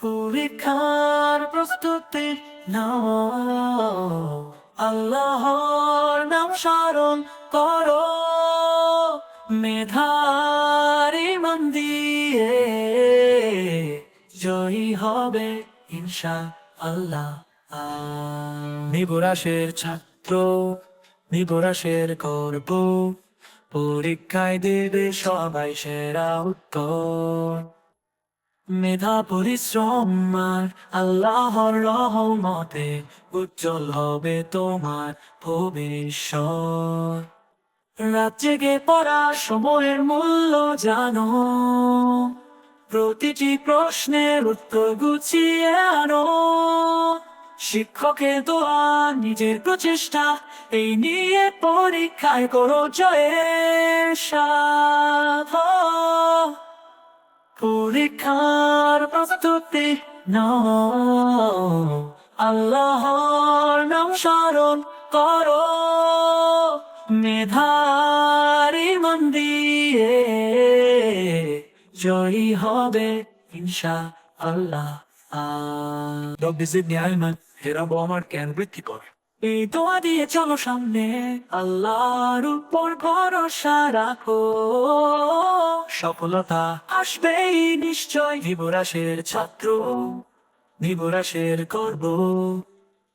পরীক্ষার প্রস্তুতি নাও, আল্লাহর নাম স্মরণ করো, মেধার ইমান দিয়ে জয়ী হবে ইনশাআল্লাহ। নিবরাসের ছাত্র, নিবরাসের গর্ব, পরীক্ষায় দেবে সবাই সেরা উত্তর। মেধা পরিশ্রম আর আল্লাহর রহমতে উজ্জ্বল হবে তোমার ভবিষ্যৎ। রাত জেগে পড়া সময়ের মূল্য জানো, প্রতিটি প্রশ্নের উত্তর গুছিয়ে আনো। শিক্ষকের দোয়া, নিজের প্রচেষ্টা, এই নিয়ে পরীক্ষায় করো জয়ের স্বাদ। পরীক্ষার প্রস্তুতি নাও, আল্লাহর নাম স্মরণ করো, মেধার ইমান দিয়ে জয়ী হবে ইনশাআল্লাহ। রব্বি জিদনি ইলমান, হে রব আমার জ্ঞান বৃদ্ধি কর। এই দোয়া দিয়ে চলো সামনে, আল্লাহর উপর ভরসা রাখো, সফলতা আসবেই নিশ্চয়। নিবরাসের ছাত্র, নিবরাসের গর্ব,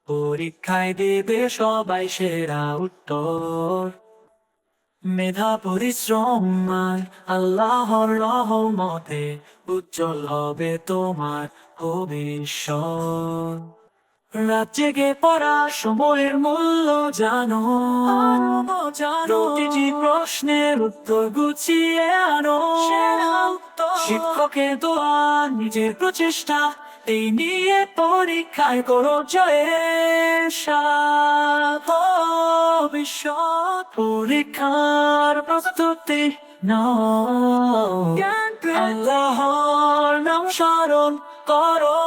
পরীক্ষায় দেবে সবাই সেরা উত্তর। মেধা পরিশ্রম আর আল্লাহর রহমতে উজ্জ্বল হবে তোমার ভবিষ্যৎ। রাত জেগে পড়া সময়ের মূল্য জানো, প্রতিটি প্রশ্নের উত্তর গুছিয়ে আনো। শিক্ষকের দোয়া, নিজের প্রচেষ্টা, এই নিয়ে পরীক্ষায় করো জয়ের স্বাদ। ভবিষ্যৎ পরীক্ষার প্রস্তুতি নাও, আল্লাহর নাম স্মরণ করো,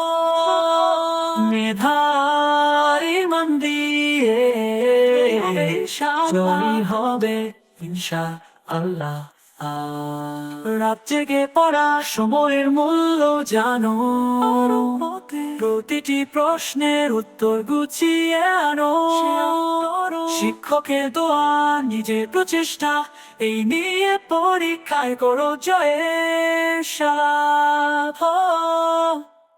মেধার ইমান দিয়ে জয়ী হবে ইনশাআল্লাহ। রাত জেগে পড়া সময়ের মূল্য জানো, প্রতিটি প্রশ্নের উত্তর গুছিয়ে আনো। শিক্ষকের দোয়া, নিজের প্রচেষ্টা, এই নিয়ে পরীক্ষায় করো জয়ের স্বাদ।